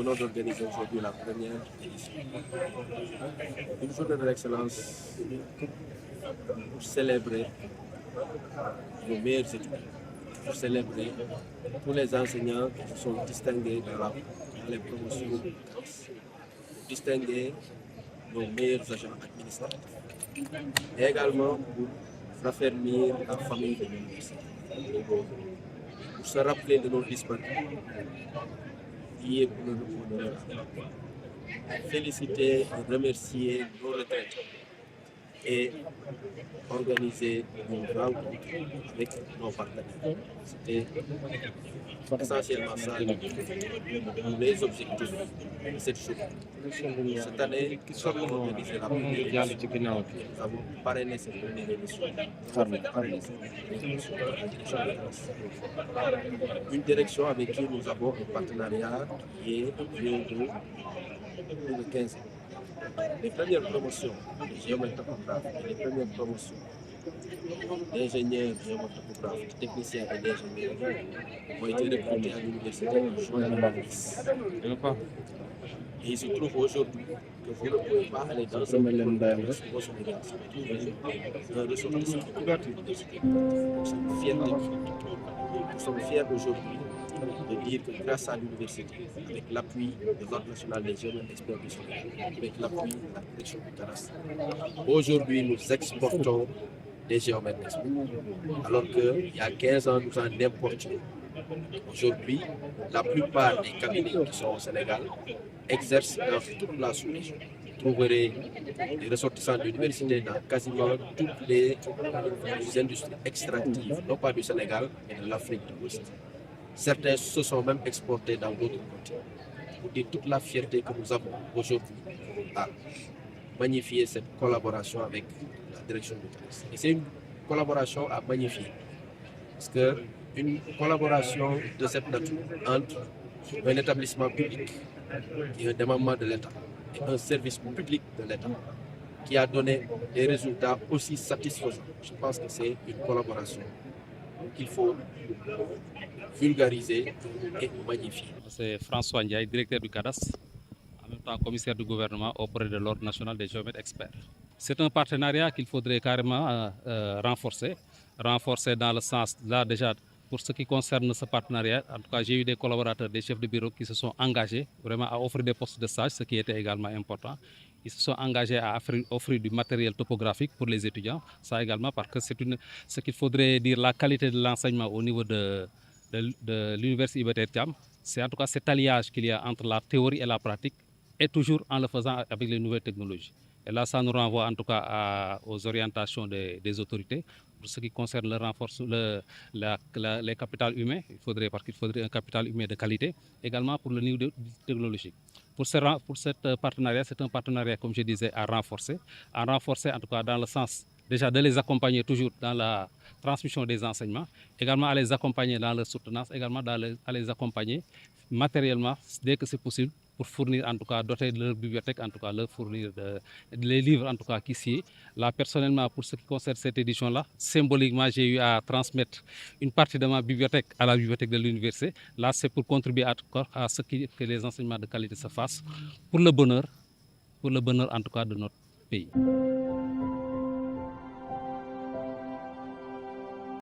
venons d'organiser aujourd'hui la première édition. Une journée de l'excellence pour célébrer nos meilleurs étudiants, pour célébrer tous les enseignants qui se sont distingués dans les promotions, pour distinguer nos meilleurs agents administratifs. Et également pour raffermir la famille de l'université, pour se rappeler de nos disparus, prier pour le repos de leur âme, féliciter et remercier nos retraités et organiser une rencontre avec nos partenaires. C'était essentiellement ça les objectifs de cette journée. Cette année, nous avons organisé la première édition. Nous avons parrainé cette première édition. Une direction avec qui nous avons un partenariat qui est bientôt plus de 15 ans. Les premières promotions de géomètres topographes et les premières promotions d'ingénieurs, géomètres topographes, de techniciens et d'ingénieurs ont été recrutés à l'université en juin 2010. Et il se trouve aujourd'hui que vous ne pouvez pas aller dans un milieu au Sénégal sans trouver un ressortissant de l'université. Nous sommes fiers nous sommes fiers aujourd'hui de dire que grâce à l'université, avec l'appui de l'Ordre national des géomètres experts du Sénégal, avec l'appui de la direction du cadastre, aujourd'hui nous exportons des géomètres experts. Alors qu'il y a 15 ans, nous en importions. Aujourd'hui, la plupart des cabinets qui sont au Sénégal exercent dans toute la sous-région. Vous trouverez des ressortissants de l'université dans quasiment toutes les industries extractives, non pas du Sénégal, mais de l'Afrique de l'Ouest. Certains se sont même exportés dans d'autres continents. Pour dire toute la fierté que nous avons aujourd'hui à magnifier cette collaboration avec la direction du cadastre. Et c'est une collaboration à magnifier. Parce qu'une collaboration de cette nature entre un établissement public qui est un démembrement de l'État et un service public de l'État qui a donné des résultats aussi satisfaisants. Je pense que c'est une collaboration qu'il faut vulgariser et magnifier. C'est François Ndiaye, directeur du cadastre, en même temps commissaire du gouvernement auprès de l'Ordre national des géomètres experts. C'est un partenariat qu'il faudrait carrément renforcer dans le sens, là déjà, pour ce qui concerne ce partenariat, en tout cas j'ai eu des collaborateurs, des chefs de bureau qui se sont engagés vraiment à offrir des postes de stage, ce qui était également important. Ils se sont engagés à offrir du matériel topographique pour les étudiants, ça également parce que c'est ce qu'il faudrait dire la qualité de l'enseignement au niveau de l'université Iba Der Thiam. C'est en tout cas cet alliage qu'il y a entre la théorie et la pratique et toujours en le faisant avec les nouvelles technologies. Et là, ça nous renvoie en tout cas aux orientations des autorités. Pour ce qui concerne le renforcement, les capitales humains, parce qu'il faudrait un capital humain de qualité, également pour le niveau technologique. Pour ce partenariat, c'est un partenariat, comme je disais, à renforcer en tout cas dans le sens déjà de les accompagner toujours dans la transmission des enseignements, également à les accompagner dans leur soutenance, également à les accompagner matériellement dès que c'est possible pour fournir en tout cas, doter de leur bibliothèque, en tout cas leur fournir les livres en tout cas qu'ici. Là personnellement, pour ce qui concerne cette édition-là, symboliquement j'ai eu à transmettre une partie de ma bibliothèque à la bibliothèque de l'université. Là c'est pour contribuer à ce que les enseignements de qualité se fassent pour le bonheur en tout cas de notre pays.